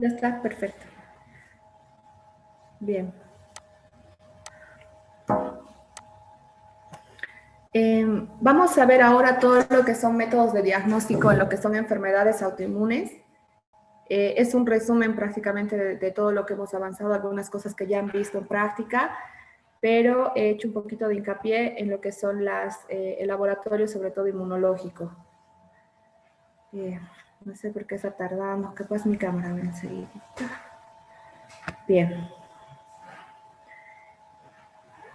Ya está, perfecto. Bien. Vamos a ver ahora todo lo que son métodos de diagnóstico en lo que son enfermedades autoinmunes. Es un resumen prácticamente de todo lo que hemos avanzado, algunas cosas que ya han visto en práctica, pero he hecho un poquito de hincapié en lo que son el laboratorio, sobre todo inmunológico. No sé por qué está tardando, capaz mi cámara me enseguida. Bien.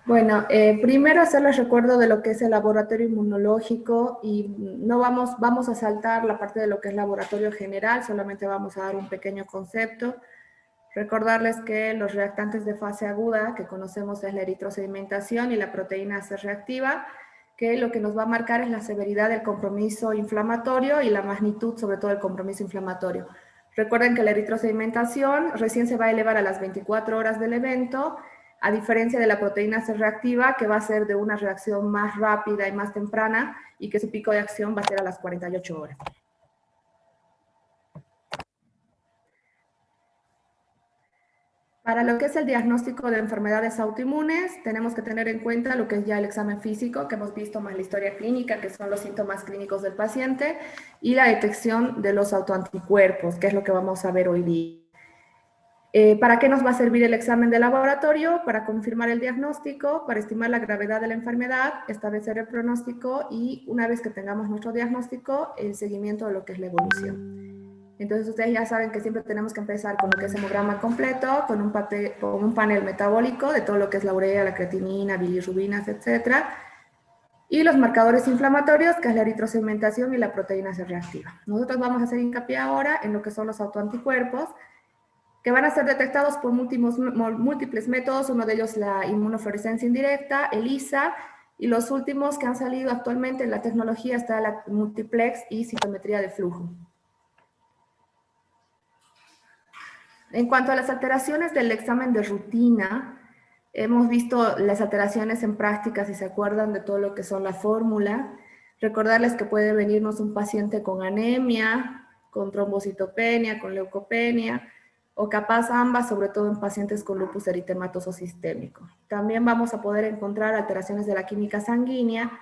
Bueno, primero hacerles recuerdo de lo que es el laboratorio inmunológico y no vamos a saltar la parte de lo que es laboratorio general, solamente vamos a dar un pequeño concepto. Recordarles que los reactantes de fase aguda, que conocemos es la eritrosedimentación y la proteína C reactiva, que lo que nos va a marcar es la severidad del compromiso inflamatorio y la magnitud, sobre todo, del compromiso inflamatorio. Recuerden que la eritrosedimentación recién se va a elevar a las 24 horas del evento, a diferencia de la proteína C reactiva, que va a ser de una reacción más rápida y más temprana, y que su pico de acción va a ser a las 48 horas. Para lo que es el diagnóstico de enfermedades autoinmunes, tenemos que tener en cuenta lo que es ya el examen físico, que hemos visto, más la historia clínica, que son los síntomas clínicos del paciente, y la detección de los autoanticuerpos, que es lo que vamos a ver hoy día. ¿Para qué nos va a servir el examen de laboratorio? Para confirmar el diagnóstico, para estimar la gravedad de la enfermedad, establecer el pronóstico y, una vez que tengamos nuestro diagnóstico, el seguimiento de lo que es la evolución. Entonces ustedes ya saben que siempre tenemos que empezar con lo que es hemograma completo, con un panel metabólico de todo lo que es la urea, la creatinina, bilirrubinas, etc. Y los marcadores inflamatorios, que es la eritrosedimentación y la proteína C reactiva. Nosotros vamos a hacer hincapié ahora en lo que son los autoanticuerpos, que van a ser detectados por múltiples métodos, uno de ellos la inmunofluorescencia indirecta, ELISA, y los últimos que han salido actualmente en la tecnología está la multiplex y citometría de flujo. En cuanto a las alteraciones del examen de rutina, hemos visto las alteraciones en práctica, si se acuerdan de todo lo que son la fórmula. Recordarles que puede venirnos un paciente con anemia, con trombocitopenia, con leucopenia, o capaz ambas, sobre todo en pacientes con lupus eritematoso sistémico. También vamos a poder encontrar alteraciones de la química sanguínea,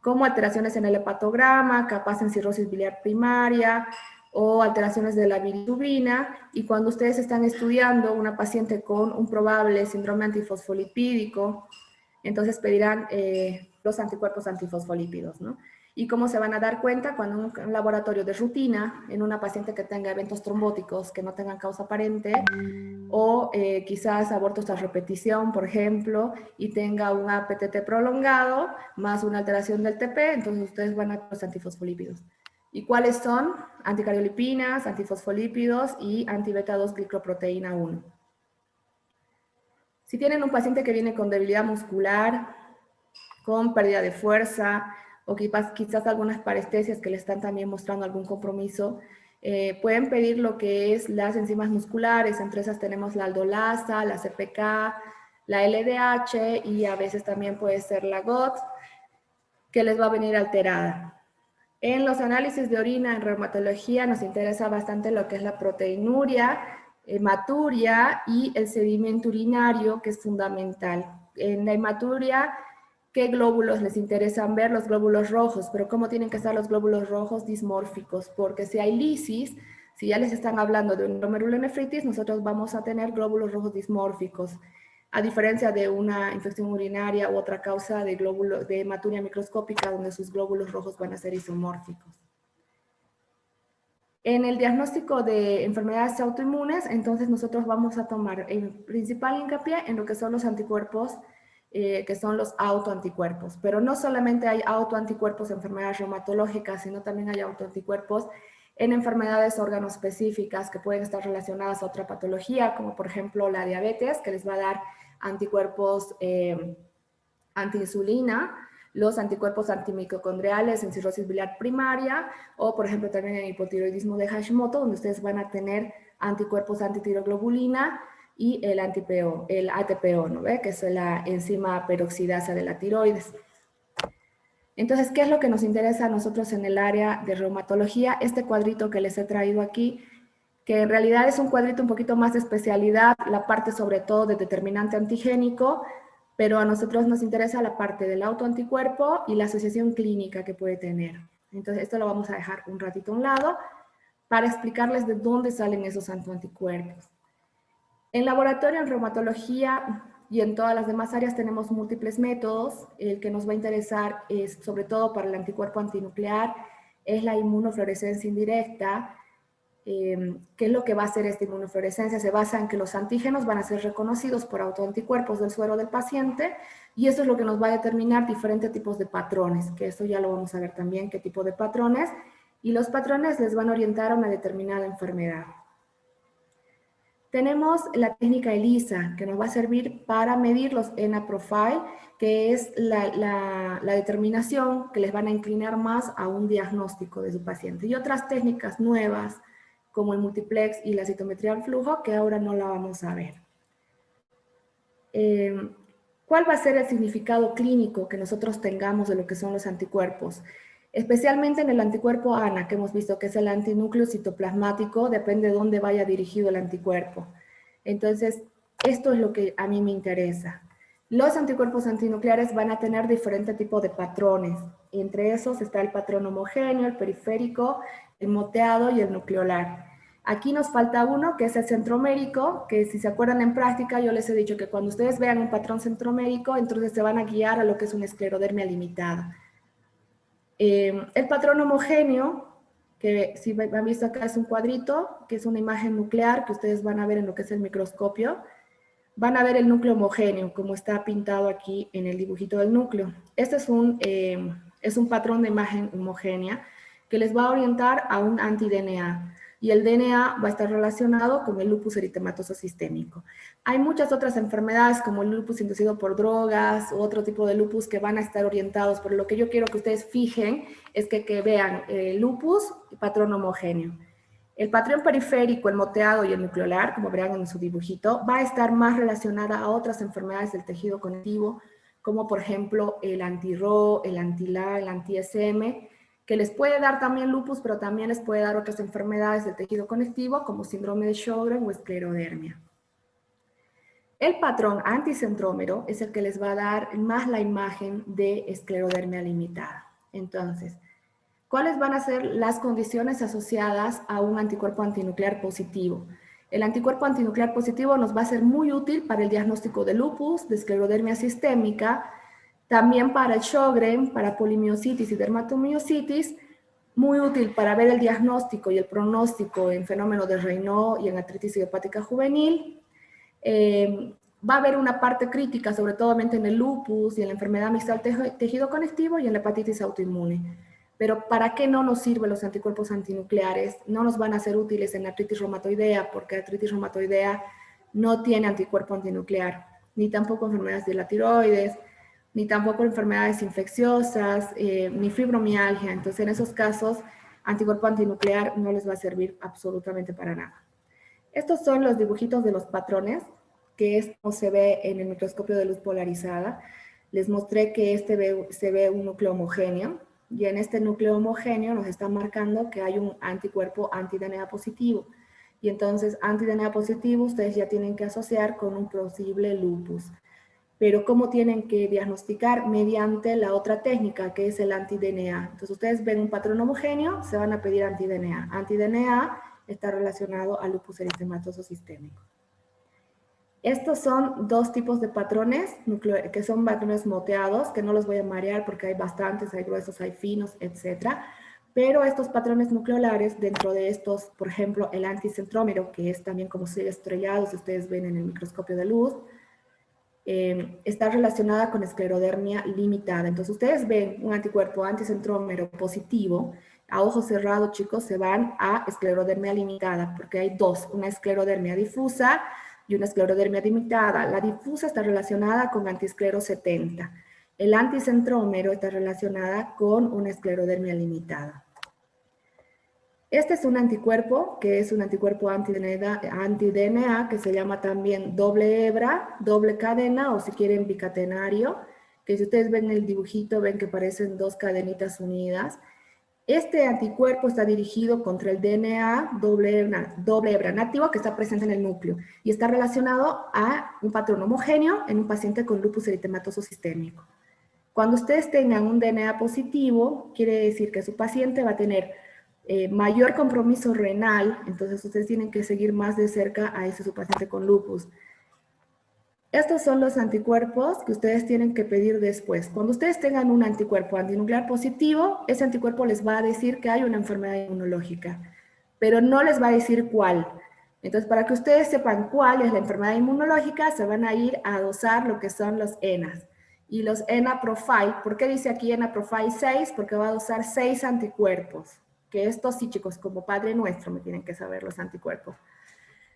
como alteraciones en el hepatograma, capaz en cirrosis biliar primaria, o alteraciones de la bilirrubina, y cuando ustedes están estudiando una paciente con un probable síndrome antifosfolipídico, entonces pedirán los anticuerpos antifosfolípidos, ¿no? ¿Y cómo se van a dar cuenta? Cuando un laboratorio de rutina, en una paciente que tenga eventos trombóticos que no tengan causa aparente, o quizás abortos tras repetición, por ejemplo, y tenga un APTT prolongado, más una alteración del TP, entonces ustedes van a los antifosfolípidos. ¿Y cuáles son? Anticariolipinas, antifosfolípidos y anti-beta-2 glicoproteína 1. Si tienen un paciente que viene con debilidad muscular, con pérdida de fuerza, o quizás algunas parestesias que le están también mostrando algún compromiso, pueden pedir lo que es las enzimas musculares. Entre esas tenemos la aldolasa, la CPK, la LDH y a veces también puede ser la GOT, que les va a venir alterada. En los análisis de orina en reumatología nos interesa bastante lo que es la proteinuria, hematuria y el sedimento urinario, que es fundamental. En la hematuria, ¿qué glóbulos les interesan ver? Los glóbulos rojos, pero ¿cómo tienen que estar los glóbulos rojos? Dismórficos, porque si hay lisis, si ya les están hablando de una glomerulonefritis, nosotros vamos a tener glóbulos rojos dismórficos, a diferencia de una infección urinaria u otra causa de hematuria microscópica, donde sus glóbulos rojos van a ser isomórficos. En el diagnóstico de enfermedades autoinmunes, entonces nosotros vamos a tomar el principal hincapié en lo que son los anticuerpos, que son los autoanticuerpos. Pero no solamente hay autoanticuerpos en enfermedades reumatológicas, sino también hay autoanticuerpos en enfermedades órgano-específicas que pueden estar relacionadas a otra patología, como por ejemplo la diabetes, que les va a dar anticuerpos antiinsulina, los anticuerpos antimitocondriales en cirrosis biliar primaria, o por ejemplo también en hipotiroidismo de Hashimoto, donde ustedes van a tener anticuerpos antitiroglobulina y el ATPO, ¿no ve? Que es la enzima peroxidasa de la tiroides. Entonces, ¿qué es lo que nos interesa a nosotros en el área de reumatología? Este cuadrito que les he traído aquí que en realidad es un cuadrito un poquito más de especialidad, la parte sobre todo de determinante antigénico, pero a nosotros nos interesa la parte del autoanticuerpo y la asociación clínica que puede tener. Entonces, esto lo vamos a dejar un ratito a un lado para explicarles de dónde salen esos autoanticuerpos. En laboratorio, en reumatología y en todas las demás áreas tenemos múltiples métodos. El que nos va a interesar es, sobre todo para el anticuerpo antinuclear, es la inmunofluorescencia indirecta. ¿Qué es lo que va a hacer esta inmunofluorescencia? Se basa en que los antígenos van a ser reconocidos por autoanticuerpos del suero del paciente y eso es lo que nos va a determinar diferentes tipos de patrones, que eso ya lo vamos a ver también, qué tipo de patrones, y los patrones les van a orientar a una determinada enfermedad. Tenemos la técnica ELISA, que nos va a servir para medir los ENA profile, que es la determinación que les van a inclinar más a un diagnóstico de su paciente. Y otras técnicas nuevas, como el multiplex y la citometría al flujo, que ahora no la vamos a ver. ¿Cuál va a ser el significado clínico que nosotros tengamos de lo que son los anticuerpos? Especialmente en el anticuerpo ANA, que hemos visto que es el antinúcleo citoplasmático, depende de dónde vaya dirigido el anticuerpo. Entonces, esto es lo que a mí me interesa. Los anticuerpos antinucleares van a tener diferentes tipos de patrones. Entre esos está el patrón homogéneo, el periférico, el moteado y el nucleolar. Aquí nos falta uno, que es el centromérico, que si se acuerdan en práctica, yo les he dicho que cuando ustedes vean un patrón centromérico, entonces se van a guiar a lo que es una esclerodermia limitada. El patrón homogéneo, que si han visto acá es un cuadrito, que es una imagen nuclear que ustedes van a ver en lo que es el microscopio. Van a ver el núcleo homogéneo, como está pintado aquí en el dibujito del núcleo. Este es un patrón de imagen homogénea que les va a orientar a un anti-DNA. Y el DNA va a estar relacionado con el lupus eritematoso sistémico. Hay muchas otras enfermedades como el lupus inducido por drogas u otro tipo de lupus que van a estar orientados, pero lo que yo quiero que ustedes fijen es que vean lupus y patrón homogéneo. El patrón periférico, el moteado y el nucleolar, como verán en su dibujito, va a estar más relacionada a otras enfermedades del tejido conectivo, como por ejemplo el anti-RO, el anti-LA, el anti-SM, que les puede dar también lupus, pero también les puede dar otras enfermedades del tejido conectivo, como síndrome de Sjögren o esclerodermia. El patrón anticentrómero es el que les va a dar más la imagen de esclerodermia limitada. Entonces, ¿cuáles van a ser las condiciones asociadas a un anticuerpo antinuclear positivo? El anticuerpo antinuclear positivo nos va a ser muy útil para el diagnóstico de lupus, de esclerodermia sistémica, también para el Sjögren, para polimiositis y dermatomiositis, muy útil para ver el diagnóstico y el pronóstico en fenómeno de Raynaud y en artritis idiopática juvenil. Va a haber una parte crítica, sobre todo en el lupus y en la enfermedad mixta del tejido conectivo y en la hepatitis autoinmune. Pero ¿para qué no nos sirven los anticuerpos antinucleares? No nos van a ser útiles en la artritis reumatoidea, porque la artritis reumatoidea no tiene anticuerpo antinuclear, ni tampoco enfermedades de la tiroides, ni tampoco enfermedades infecciosas, ni fibromialgia. Entonces, en esos casos, anticuerpo antinuclear no les va a servir absolutamente para nada. Estos son los dibujitos de los patrones, que es como se ve en el microscopio de luz polarizada. Les mostré que se ve un núcleo homogéneo, y en este núcleo homogéneo nos está marcando que hay un anticuerpo anti-DNA positivo. Y entonces, anti-DNA positivo, ustedes ya tienen que asociar con un posible lupus. Pero ¿cómo tienen que diagnosticar? Mediante la otra técnica, que es el anti-DNA. Entonces, ustedes ven un patrón homogéneo, se van a pedir anti-DNA. Anti-DNA está relacionado al lupus eritematoso sistémico. Estos son dos tipos de patrones, que son patrones moteados, que no los voy a marear porque hay bastantes, hay gruesos, hay finos, etc. Pero estos patrones nucleolares, dentro de estos, por ejemplo, el anticentrómero, que es también como sello estrellado, si ustedes ven en el microscopio de luz, está relacionada con esclerodermia limitada. Entonces, ustedes ven un anticuerpo anticentrómero positivo, a ojo cerrado, chicos, se van a esclerodermia limitada, porque hay dos, una esclerodermia difusa y una esclerodermia limitada. La difusa está relacionada con antiesclero 70. El anticentrómero está relacionada con una esclerodermia limitada. Este es un anticuerpo, que es un anticuerpo anti-DNA, que se llama también doble hebra, doble cadena, o si quieren bicatenario, que si ustedes ven el dibujito, ven que parecen dos cadenitas unidas. Este anticuerpo está dirigido contra el DNA doble hebra nativo que está presente en el núcleo y está relacionado a un patrón homogéneo en un paciente con lupus eritematoso sistémico. Cuando ustedes tengan un DNA positivo, quiere decir que su paciente va a tener mayor compromiso renal, entonces ustedes tienen que seguir más de cerca a ese su paciente con lupus. Estos son los anticuerpos que ustedes tienen que pedir después. Cuando ustedes tengan un anticuerpo antinuclear positivo, ese anticuerpo les va a decir que hay una enfermedad inmunológica, pero no les va a decir cuál. Entonces, para que ustedes sepan cuál es la enfermedad inmunológica, se van a ir a dosar lo que son los ENAs. Y los ENA Profile, ¿por qué dice aquí ENA Profile 6? Porque va a dosar 6 anticuerpos, que estos sí, chicos, como Padre Nuestro me tienen que saber los anticuerpos.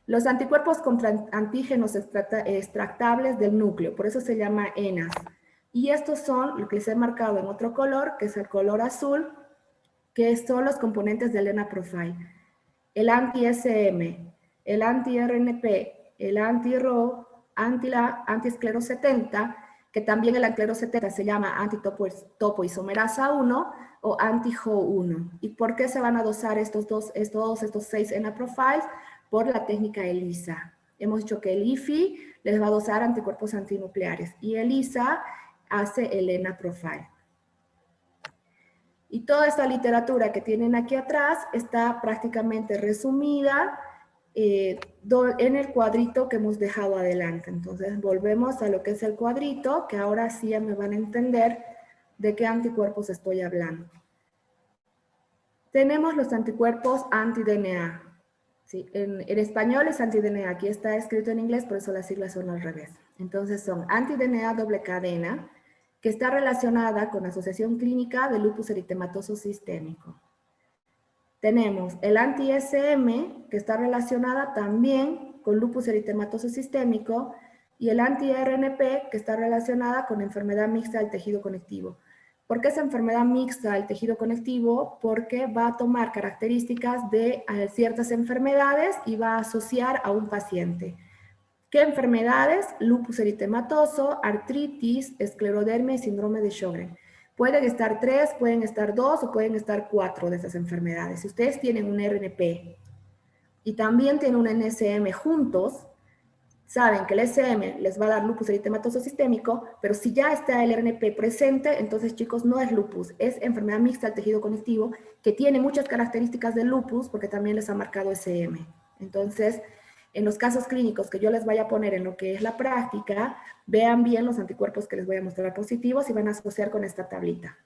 Los anticuerpos contra antígenos extractables del núcleo, por eso se llama ENAs. Y estos son lo que les he marcado en otro color, que es el color azul, que son los componentes del ENA Profile. El anti-SM, el anti-RNP, el anti-RO, anti-esclero70, que también el esclero70 se llama anti-topoisomerasa 1 o anti-HO1. ¿Y por qué se van a dosar estos 6 ENA Profiles? Por la técnica ELISA. Hemos dicho que el IFI les va a dosar anticuerpos antinucleares y ELISA hace el ENA Profile. Y toda esta literatura que tienen aquí atrás está prácticamente resumida en el cuadrito que hemos dejado adelante. Entonces volvemos a lo que es el cuadrito, que ahora sí ya me van a entender de qué anticuerpos estoy hablando. Tenemos los anticuerpos anti-DNA. Sí, en español es anti-DNA, aquí está escrito en inglés, por eso las siglas son al revés. Entonces son anti-DNA doble cadena, que está relacionada con asociación clínica de lupus eritematoso sistémico. Tenemos el anti-SM, que está relacionada también con lupus eritematoso sistémico, y el anti-RNP, que está relacionada con enfermedad mixta del tejido conectivo. ¿Por qué es enfermedad mixta del tejido conectivo? Porque va a tomar características de ciertas enfermedades y va a asociar a un paciente. ¿Qué enfermedades? Lupus eritematoso, artritis, esclerodermia y síndrome de Sjögren. Pueden estar 3, pueden estar 2 o pueden estar 4 de esas enfermedades. Si ustedes tienen un RNP y también tienen un NSM juntos, saben que el SM les va a dar lupus eritematoso sistémico, pero si ya está el RNP presente, entonces chicos no es lupus, es enfermedad mixta del tejido conectivo que tiene muchas características del lupus porque también les ha marcado SM. Entonces, en los casos clínicos que yo les vaya a poner en lo que es la práctica, vean bien los anticuerpos que les voy a mostrar positivos y van a asociar con esta tablita.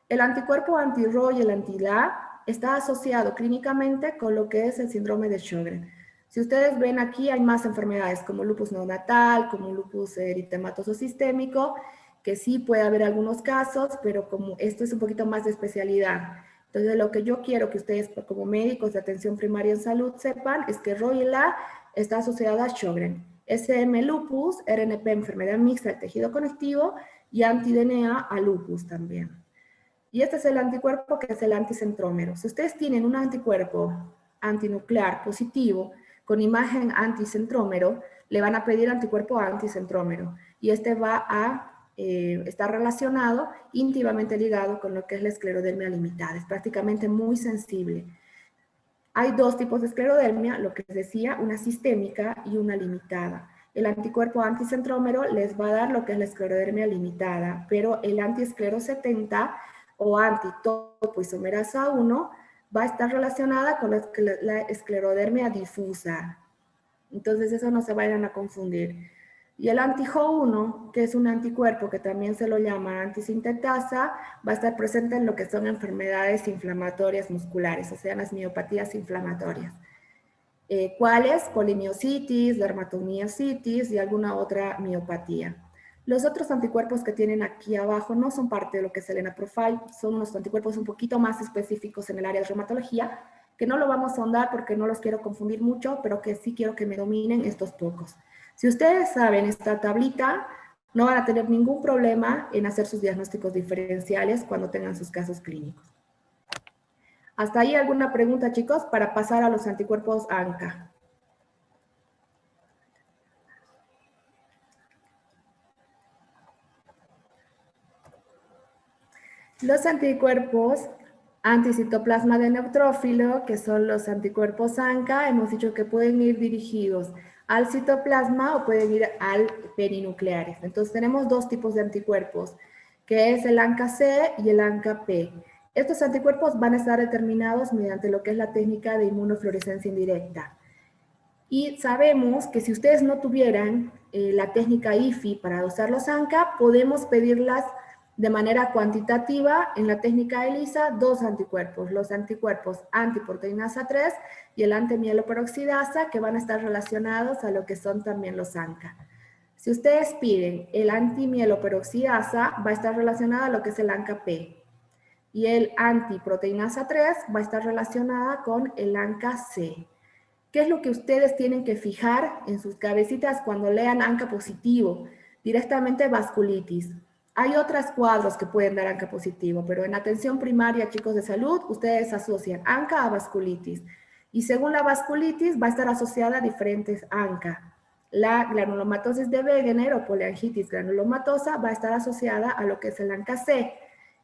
El anticuerpo anti-RO y el anti-LA está asociado clínicamente con lo que es el síndrome de Sjögren. Si ustedes ven aquí hay más enfermedades como lupus neonatal, como lupus eritematoso sistémico, que sí puede haber algunos casos, pero como esto es un poquito más de especialidad. Entonces lo que yo quiero que ustedes como médicos de atención primaria en salud sepan es que RO y LA está asociada a Sjögren. SM lupus, RNP enfermedad mixta del tejido conectivo y anti-DNA a lupus también. Y este es el anticuerpo que es el anticentrómero. Si ustedes tienen un anticuerpo antinuclear positivo con imagen anticentrómero, le van a pedir anticuerpo anticentrómero. Y este va a estar relacionado, íntimamente ligado con lo que es la esclerodermia limitada. Es prácticamente muy sensible. Hay dos tipos de esclerodermia, lo que les decía, una sistémica y una limitada. El anticuerpo anticentrómero les va a dar lo que es la esclerodermia limitada, pero el antiesclero70 o anti-topoisomerasa 1 va a estar relacionada con la esclerodermia difusa. Entonces eso no se vayan a confundir. Y el anti-HO1, que es un anticuerpo que también se lo llama antisintetasa, va a estar presente en lo que son enfermedades inflamatorias musculares, o sea, las miopatías inflamatorias. ¿Cuáles? Polimiositis, dermatomiositis y alguna otra miopatía. Los otros anticuerpos que tienen aquí abajo no son parte de lo que es el ENA Profile, son unos anticuerpos un poquito más específicos en el área de reumatología, que no lo vamos a ahondar porque no los quiero confundir mucho, pero que sí quiero que me dominen estos pocos. Si ustedes saben esta tablita, no van a tener ningún problema en hacer sus diagnósticos diferenciales cuando tengan sus casos clínicos. ¿Hasta ahí alguna pregunta, chicos, para pasar a los anticuerpos ANCA? Los anticuerpos Anticitoplasma de neutrófilo, que son los anticuerpos ANCA, hemos dicho que pueden ir dirigidos al citoplasma o pueden ir al perinucleares. Entonces tenemos dos tipos de anticuerpos, que es el ANCA-C y el ANCA-P. Estos anticuerpos van a estar determinados mediante lo que es la técnica de inmunofluorescencia indirecta. Y sabemos que si ustedes no tuvieran la técnica IFI para dosar los ANCA, podemos pedirlas de manera cuantitativa en la técnica ELISA dos anticuerpos, los anticuerpos antiproteinasa 3 y el antimieloperoxidasa, que van a estar relacionados a lo que son también los ANCA. Si ustedes piden el antimieloperoxidasa, va a estar relacionado a lo que es el ANCA-P. Y el antiproteinasa 3 va a estar relacionada con el ANCA-C. ¿Qué es lo que ustedes tienen que fijar en sus cabecitas cuando lean ANCA positivo? Directamente vasculitis. Hay otros cuadros que pueden dar ANCA positivo, pero en atención primaria, chicos de salud, ustedes asocian ANCA a vasculitis. Y según la vasculitis, va a estar asociada a diferentes ANCA. La granulomatosis de Wegener o poliangitis granulomatosa va a estar asociada a lo que es el ANCA-C.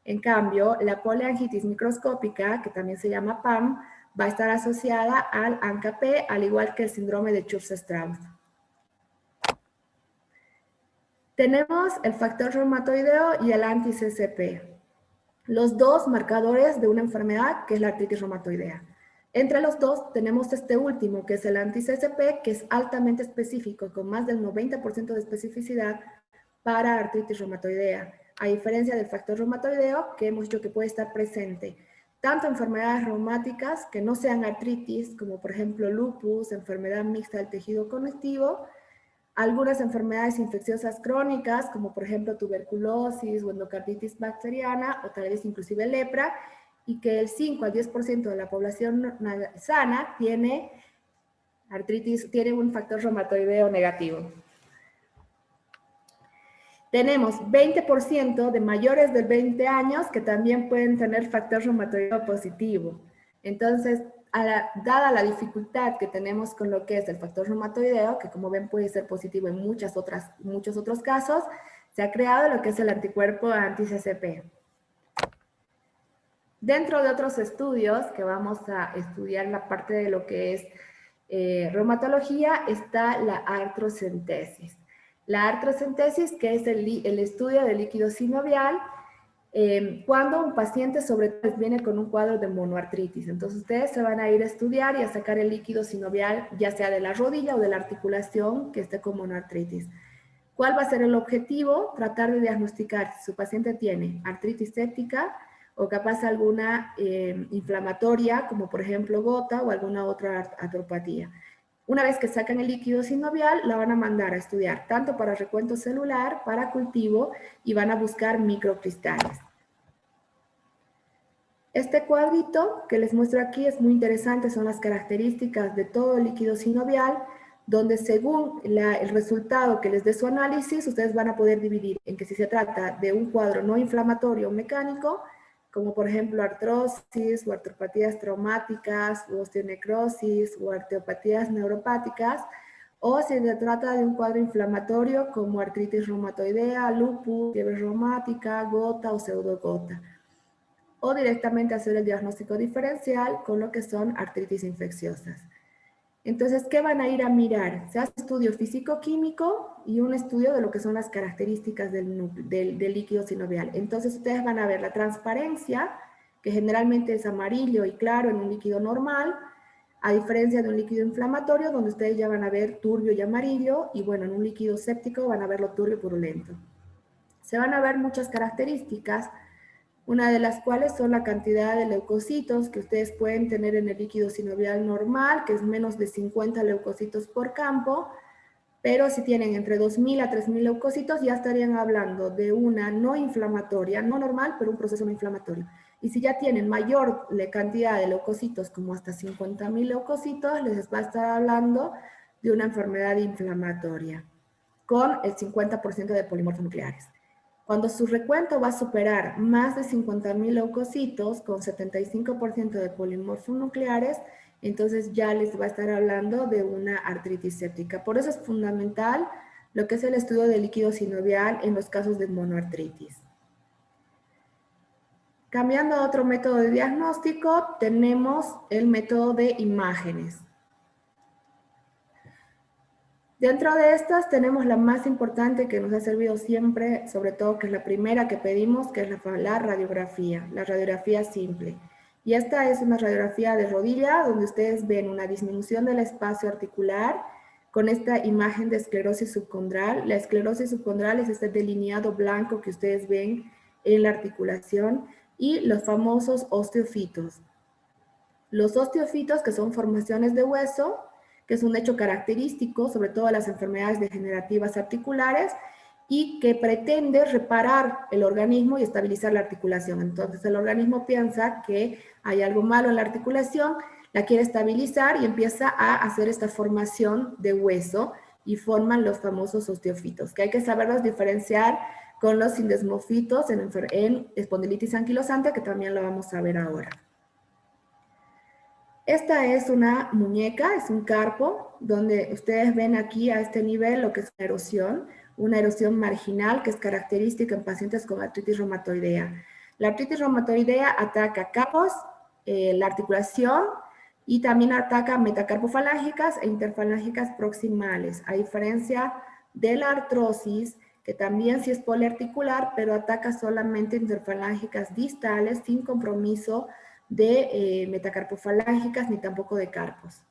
En cambio, la poliangitis microscópica, que también se llama PAM, va a estar asociada al ANCA-P, al igual que el síndrome de Church-Strauss. Tenemos el factor reumatoideo y el anti-CCP, los dos marcadores de una enfermedad que es la artritis reumatoidea. Entre los dos tenemos este último, que es el anti-CCP, que es altamente específico, con más del 90% de especificidad para artritis reumatoidea, a diferencia del factor reumatoideo, que hemos dicho que puede estar presente tanto enfermedades reumáticas que no sean artritis, como por ejemplo lupus, enfermedad mixta del tejido conectivo, algunas enfermedades infecciosas crónicas, como por ejemplo tuberculosis o endocarditis bacteriana, o tal vez inclusive lepra, y que el 5 al 10% de la población sana tiene artritis, tiene un factor reumatoideo negativo. Tenemos 20% de mayores de 20 años que también pueden tener factor reumatoideo positivo. Entonces, dada la dificultad que tenemos con lo que es el factor reumatoideo, que como ven puede ser positivo en muchos otros casos, se ha creado lo que es el anticuerpo anti-CCP. Dentro de otros estudios, que vamos a estudiar la parte de lo que es reumatología, está la artrocentesis. La artrocentesis, que es el estudio del líquido sinovial, cuando un paciente sobre todo viene con un cuadro de monoartritis. Entonces ustedes se van a ir a estudiar y a sacar el líquido sinovial, ya sea de la rodilla o de la articulación que esté con monoartritis. ¿Cuál va a ser el objetivo? Tratar de diagnosticar si su paciente tiene artritis séptica o capaz alguna inflamatoria, como por ejemplo gota o alguna otra artropatía. Una vez que sacan el líquido sinovial, la van a mandar a estudiar tanto para recuento celular, para cultivo, y van a buscar microcristales. Este cuadrito que les muestro aquí es muy interesante, son las características de todo el líquido sinovial, donde según el resultado que les dé su análisis, ustedes van a poder dividir en que si se trata de un cuadro no inflamatorio o mecánico, como por ejemplo artrosis o artropatías traumáticas, o osteonecrosis o artropatías neuropáticas, o si se trata de un cuadro inflamatorio como artritis reumatoidea, lupus, fiebre reumática, gota o pseudogota, o directamente hacer el diagnóstico diferencial con lo que son artritis infecciosas. Entonces, ¿qué van a ir a mirar? Se hace estudio físico-químico y un estudio de lo que son las características del líquido sinovial. Entonces, ustedes van a ver la transparencia, que generalmente es amarillo y claro en un líquido normal, a diferencia de un líquido inflamatorio, donde ustedes ya van a ver turbio y amarillo, y bueno, en un líquido séptico van a verlo turbio y purulento. Se van a ver muchas características, una de las cuales son la cantidad de leucocitos que ustedes pueden tener en el líquido sinovial normal, que es menos de 50 leucocitos por campo, pero si tienen entre 2.000 a 3.000 leucocitos, ya estarían hablando de una no inflamatoria, no normal, pero un proceso no inflamatorio. Y si ya tienen mayor cantidad de leucocitos, como hasta 50.000 leucocitos, les va a estar hablando de una enfermedad inflamatoria, con el 50% de polimorfos nucleares. Cuando su recuento va a superar más de 50.000 leucocitos con 75% de polimorfos nucleares, entonces ya les va a estar hablando de una artritis séptica. Por eso es fundamental lo que es el estudio del líquido sinovial en los casos de monoartritis. Cambiando a otro método de diagnóstico, tenemos el método de imágenes. Dentro de estas tenemos la más importante que nos ha servido siempre, sobre todo que es la primera que pedimos, que es la radiografía simple. Y esta es una radiografía de rodilla donde ustedes ven una disminución del espacio articular con esta imagen de esclerosis subcondral. La esclerosis subcondral es este delineado blanco que ustedes ven en la articulación y los famosos osteofitos. Los osteofitos, que son formaciones de hueso, que es un hecho característico, sobre todo de las enfermedades degenerativas articulares, y que pretende reparar el organismo y estabilizar la articulación. Entonces el organismo piensa que hay algo malo en la articulación, la quiere estabilizar y empieza a hacer esta formación de hueso y forman los famosos osteofitos, que hay que saberlos diferenciar con los sindesmofitos en espondilitis anquilosante, que también lo vamos a ver ahora. Esta es una muñeca, es un carpo, donde ustedes ven aquí a este nivel lo que es una erosión marginal que es característica en pacientes con artritis reumatoidea. La artritis reumatoidea ataca carpos, la articulación, y también ataca metacarpofalángicas e interfalángicas proximales, a diferencia de la artrosis, que también sí es poliarticular, pero ataca solamente interfalángicas distales sin compromiso de metacarpofalángicas ni tampoco de carpos.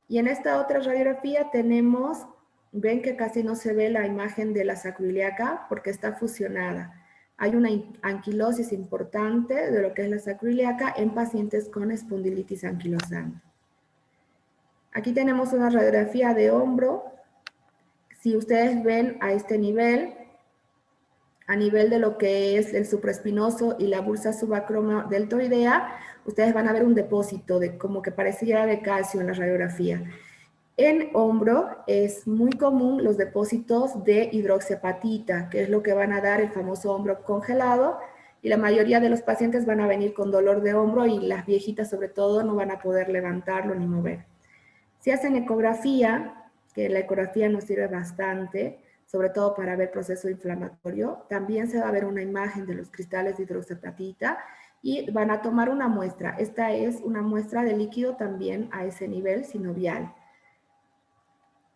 Y en esta otra radiografía tenemos, ven que casi no se ve la imagen de la sacroiliaca porque está fusionada. Hay una anquilosis importante de lo que es la sacroiliaca en pacientes con espondilitis anquilosante. Aquí tenemos una radiografía de hombro. Si ustedes ven a este nivel, a nivel de lo que es el supraespinoso y la bursa subacromodeltoidea, ustedes van a ver un depósito de como que pareciera de calcio en la radiografía. En hombro es muy común los depósitos de hidroxiapatita, que es lo que van a dar el famoso hombro congelado, y la mayoría de los pacientes van a venir con dolor de hombro y las viejitas sobre todo no van a poder levantarlo ni mover. Si hacen ecografía, que la ecografía nos sirve bastante, sobre todo para ver proceso inflamatorio, también se va a ver una imagen de los cristales de hidroxiapatita y van a tomar una muestra. Esta es una muestra de líquido también a ese nivel sinovial.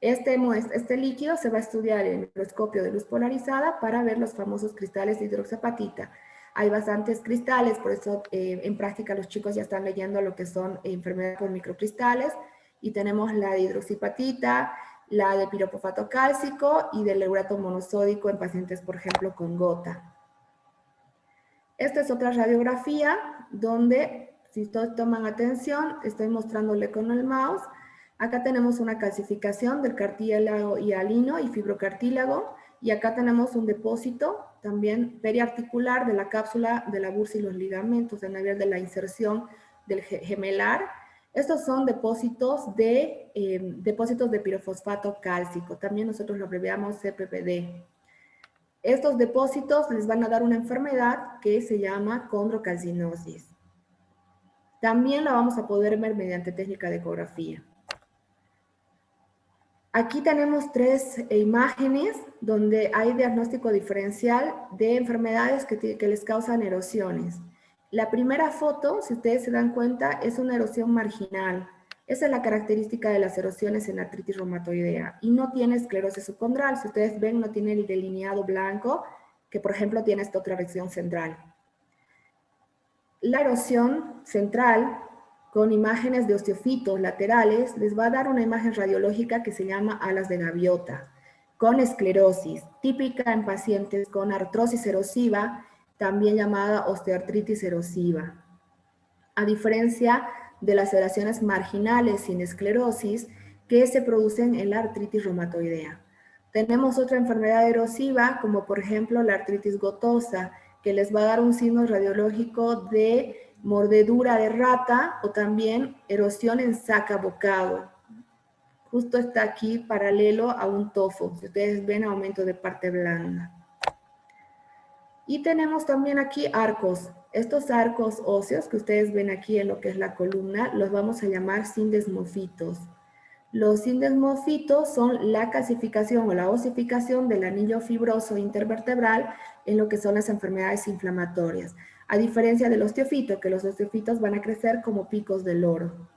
Este líquido se va a estudiar en el microscopio de luz polarizada para ver los famosos cristales de hidroxiapatita. Hay bastantes cristales, por eso en práctica los chicos ya están leyendo lo que son enfermedades por microcristales, y tenemos la de hidroxiapatita, la de piropofato cálcico y del urato monosódico en pacientes, por ejemplo, con gota. Esta es otra radiografía donde, si todos toman atención, estoy mostrándole con el mouse. Acá tenemos una calcificación del cartílago hialino y fibrocartílago, y acá tenemos un depósito también periarticular de la cápsula de la bursa y los ligamentos a nivel de la inserción del gemelar. Estos son depósitos de pirofosfato cálcico, también nosotros lo abreviamos CPPD. Estos depósitos les van a dar una enfermedad que se llama condrocalcinosis. También la vamos a poder ver mediante técnica de ecografía. Aquí tenemos tres imágenes donde hay diagnóstico diferencial de enfermedades que les causan erosiones. La primera foto, si ustedes se dan cuenta, es una erosión marginal. Esa es la característica de las erosiones en artritis reumatoidea. Y no tiene esclerosis subcondral. Si ustedes ven, no tiene el delineado blanco, que por ejemplo tiene esta otra región central. La erosión central, con imágenes de osteofitos laterales, les va a dar una imagen radiológica que se llama alas de gaviota, con esclerosis, típica en pacientes con artrosis erosiva, también llamada osteoartritis erosiva. A diferencia de las erosiones marginales sin esclerosis que se producen en la artritis reumatoidea. Tenemos otra enfermedad erosiva, como por ejemplo la artritis gotosa, que les va a dar un signo radiológico de mordedura de rata o también erosión en saca bocado. Justo está aquí paralelo a un tofo. Si ustedes ven, aumento de parte blanda. Y tenemos también aquí arcos. Estos arcos óseos que ustedes ven aquí en lo que es la columna, los vamos a llamar sindesmofitos. Los sindesmofitos son la calcificación o la osificación del anillo fibroso intervertebral en lo que son las enfermedades inflamatorias. a diferencia del osteofito, que los osteofitos van a crecer como picos de loro.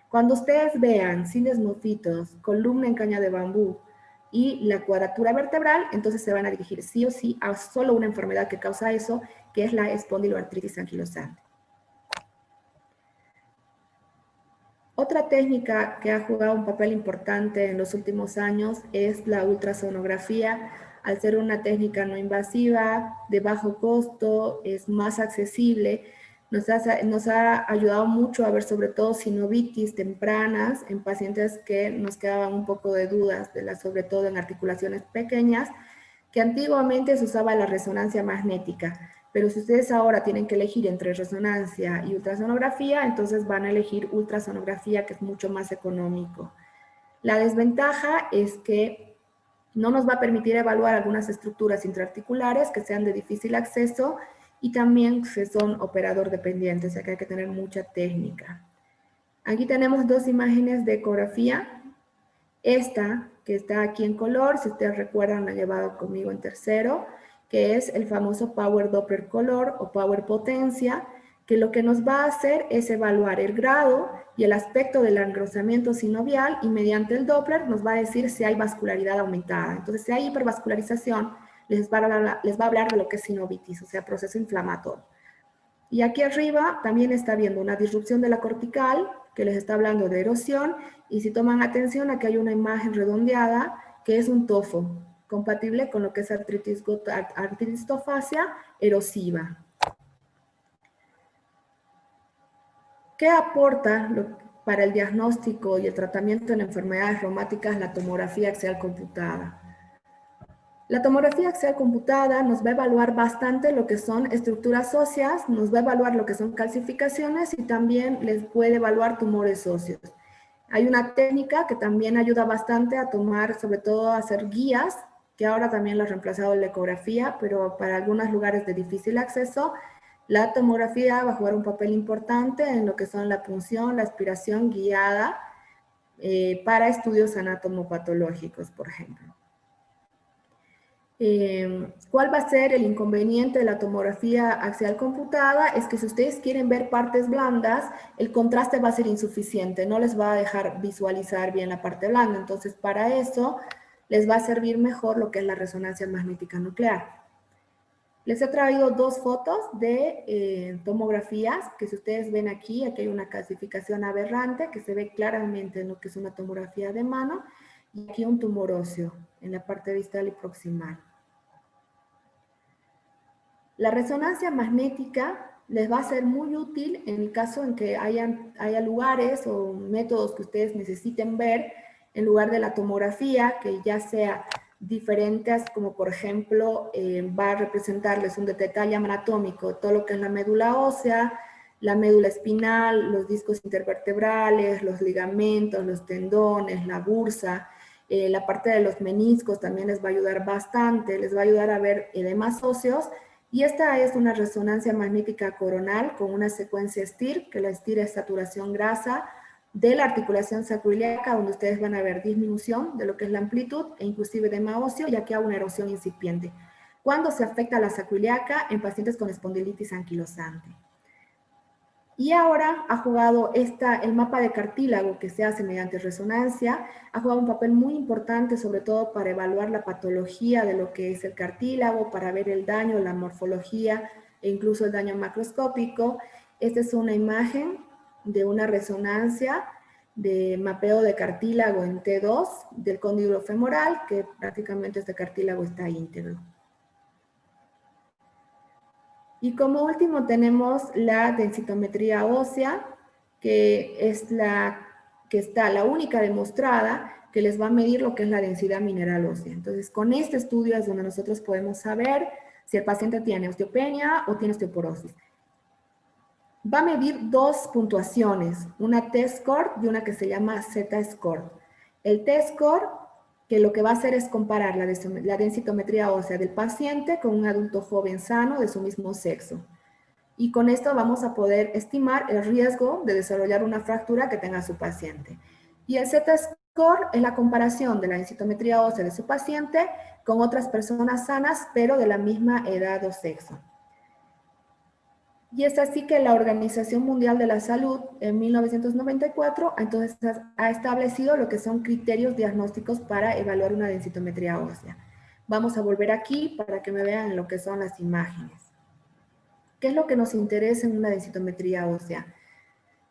Cuando ustedes vean cinesmofitos, columna en caña de bambú y la cuadratura vertebral, entonces se van a dirigir sí o sí a solo una enfermedad que causa eso, que es la espondiloartritis anquilosante. Otra técnica que ha jugado un papel importante en los últimos años es la ultrasonografía. Al ser una técnica no invasiva, de bajo costo, es más accesible, nos ha ayudado mucho a ver sobre todo sinovitis tempranas en pacientes que nos quedaban un poco de dudas, sobre todo en articulaciones pequeñas, que antiguamente se usaba la resonancia magnética. Pero si ustedes ahora tienen que elegir entre resonancia y ultrasonografía, entonces van a elegir ultrasonografía, que es mucho más económico. La desventaja es que no nos va a permitir evaluar algunas estructuras intraarticulares que sean de difícil acceso y también que son operador dependientes, o sea que hay que tener mucha técnica. Aquí tenemos dos imágenes de ecografía. Esta, que está aquí en color, si ustedes recuerdan, la he llevado conmigo en tercero, que es el famoso Power Doppler Color o Power Potencia, que lo que nos va a hacer es evaluar el grado y el aspecto del engrosamiento sinovial y mediante el Doppler nos va a decir si hay vascularidad aumentada. Entonces, si hay hipervascularización, les va a hablar de lo que es sinovitis, o sea, proceso inflamatorio. Y aquí arriba también está viendo una disrupción de la cortical, que les está hablando de erosión, y si toman atención, aquí hay una imagen redondeada, que es un tofo, compatible con lo que es artritis-tofacia erosiva. ¿Qué aporta para el diagnóstico y el tratamiento en enfermedades reumáticas la tomografía axial computada? La tomografía axial computada nos va a evaluar bastante lo que son estructuras óseas, nos va a evaluar lo que son calcificaciones y también les puede evaluar tumores óseos. Hay una técnica que también ayuda bastante a tomar, sobre todo a hacer guías, que ahora también lo ha reemplazado la ecografía, pero para algunos lugares de difícil acceso, la tomografía va a jugar un papel importante en lo que son la punción, la aspiración guiada para estudios anatomopatológicos, por ejemplo. ¿Cuál va a ser el inconveniente de la tomografía axial computada? Es que si ustedes quieren ver partes blandas, el contraste va a ser insuficiente, no les va a dejar visualizar bien la parte blanda. Entonces, para eso les va a servir mejor lo que es la resonancia magnética nuclear. Les he traído dos fotos de tomografías, que si ustedes ven aquí hay una calcificación aberrante que se ve claramente en lo que es una tomografía de mano, y aquí un tumor óseo en la parte distal y proximal. La resonancia magnética les va a ser muy útil en el caso en que haya lugares o métodos que ustedes necesiten ver en lugar de la tomografía, que ya sea diferentes, como por ejemplo va a representarles un detalle anatómico, todo lo que es la médula ósea, la médula espinal, los discos intervertebrales, los ligamentos, los tendones, la bursa, la parte de los meniscos también les va a ayudar bastante, les va a ayudar a ver edemas óseos. Y esta es una resonancia magnética coronal con una secuencia STIR, que la STIR es saturación grasa de la articulación sacroiliaca, donde ustedes van a ver disminución de lo que es la amplitud e inclusive edema óseo, ya que hay una erosión incipiente. ¿Cuándo se afecta la sacroiliaca? En pacientes con espondilitis anquilosante. Y ahora ha jugado el mapa de cartílago que se hace mediante resonancia, ha jugado un papel muy importante, sobre todo para evaluar la patología de lo que es el cartílago, para ver el daño, la morfología e incluso el daño macroscópico. Esta es una imagen de una resonancia de mapeo de cartílago en T2 del cóndilo femoral, que prácticamente este cartílago está íntegro. Y como último tenemos la densitometría ósea, que es la única demostrada que les va a medir lo que es la densidad mineral ósea. Entonces, con este estudio es donde nosotros podemos saber si el paciente tiene osteopenia o tiene osteoporosis. Va a medir dos puntuaciones, una T-score y una que se llama Z-score. El T-score, que lo que va a hacer es comparar la densitometría ósea del paciente con un adulto joven sano de su mismo sexo. Y con esto vamos a poder estimar el riesgo de desarrollar una fractura que tenga su paciente. Y el Z-score es la comparación de la densitometría ósea de su paciente con otras personas sanas, pero de la misma edad o sexo. Y es así que la Organización Mundial de la Salud en 1994 entonces ha establecido lo que son criterios diagnósticos para evaluar una densitometría ósea. Vamos a volver aquí para que me vean lo que son las imágenes. ¿Qué es lo que nos interesa en una densitometría ósea?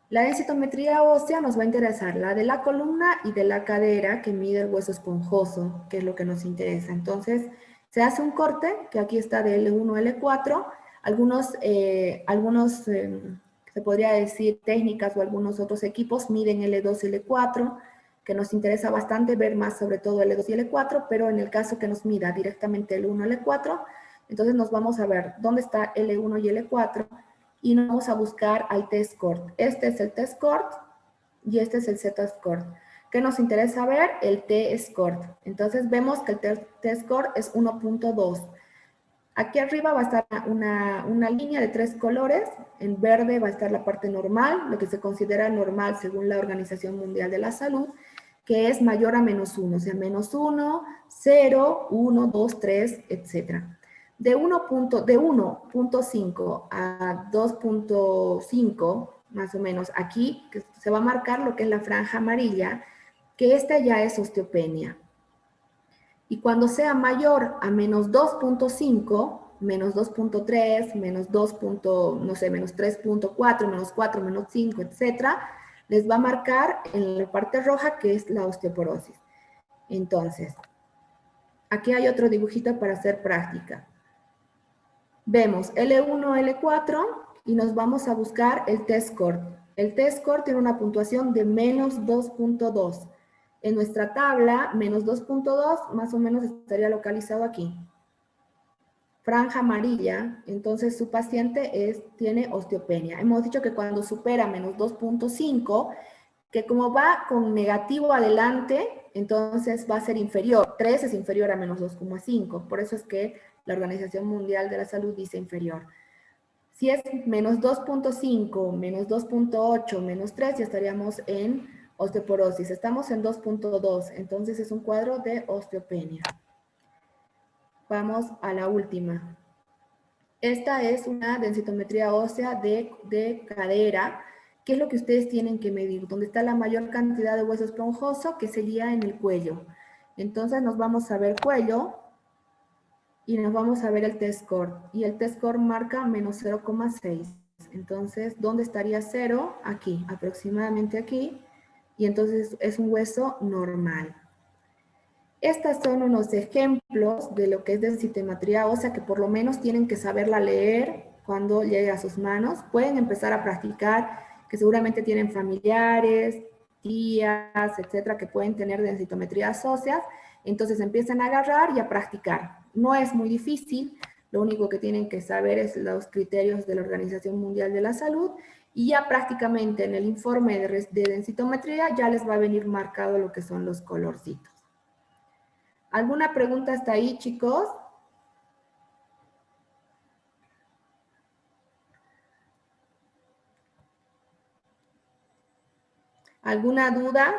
La densitometría ósea nos va a interesar la de la columna y de la cadera, que mide el hueso esponjoso, que es lo que nos interesa. Entonces, se hace un corte, que aquí está de L1 a L4, se podría decir técnicas o algunos otros equipos miden L2 y L4, que nos interesa bastante ver más sobre todo L2 y L4, pero en el caso que nos mida directamente L1 a L4, entonces nos vamos a ver dónde está L1 y L4 y nos vamos a buscar al T-score. Este es el T-score y este es el Z-score. ¿Qué nos interesa ver? El T-score. Entonces vemos que el T-score es 1.2. Aquí arriba va a estar una línea de 3 colores. En verde va a estar la parte normal, lo que se considera normal según la Organización Mundial de la Salud, que es mayor a -1, o sea, -1, 0, 1, 2, 3, etc. De 1.5 a 2.5, más o menos, aquí que se va a marcar lo que es la franja amarilla, que esta ya es osteopenia. Y cuando sea mayor a -2.5, -2.3, -2. No sé, -3.4, -4, -5, etc., les va a marcar en la parte roja que es la osteoporosis. Entonces, aquí hay otro dibujito para hacer práctica. Vemos L1, L4 y nos vamos a buscar el T-score. El T-score tiene una puntuación de -2.2. En nuestra tabla, -2.2 más o menos estaría localizado aquí. Franja amarilla, entonces su paciente tiene osteopenia. Hemos dicho que cuando supera -2.5, que como va con negativo adelante, entonces va a ser inferior. 3 es inferior a -2.5. Por eso es que la Organización Mundial de la Salud dice inferior. Si es -2.5, -2.8, -3, ya estaríamos en osteoporosis. Estamos en 2.2, entonces es un cuadro de osteopenia. Vamos a la última. Esta es una densitometría ósea de cadera, que es lo que ustedes tienen que medir, donde está la mayor cantidad de hueso esponjoso, que sería en el cuello. Entonces nos vamos a ver cuello y nos vamos a ver el T-score. Y el T-score marca -0,6. Entonces, ¿dónde estaría 0? Aquí, aproximadamente aquí. Y entonces es un hueso normal. Estos son unos ejemplos de lo que es densitometría ósea, que por lo menos tienen que saberla leer cuando llegue a sus manos. Pueden empezar a practicar, que seguramente tienen familiares, tías, etcétera, que pueden tener densitometrías óseas. Entonces empiezan a agarrar y a practicar. No es muy difícil, lo único que tienen que saber es los criterios de la Organización Mundial de la Salud y ya prácticamente en el informe de densitometría ya les va a venir marcado lo que son los colorcitos. ¿Alguna pregunta hasta ahí, chicos? ¿Alguna duda?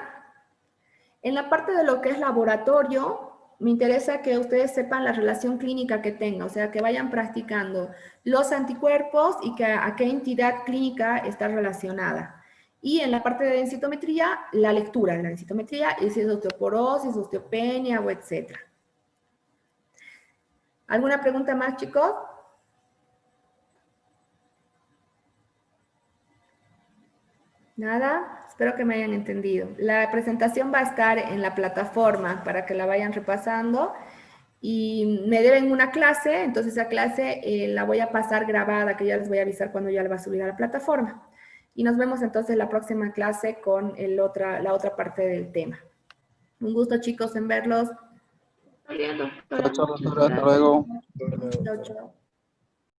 En la parte de lo que es laboratorio, me interesa que ustedes sepan la relación clínica que tenga, o sea, que vayan practicando los anticuerpos y a qué entidad clínica está relacionada. Y en la parte de densitometría, la lectura de la densitometría, y si es osteoporosis, osteopenia o etcétera. ¿Alguna pregunta más, chicos? Nada, espero que me hayan entendido. La presentación va a estar en la plataforma para que la vayan repasando y me deben una clase, entonces esa clase la voy a pasar grabada, que ya les voy a avisar cuando ya la va a subir a la plataforma. Y nos vemos entonces en la próxima clase con la otra parte del tema. Un gusto, chicos, en verlos. Chao, chao, doctora, hasta luego. Chao, chao.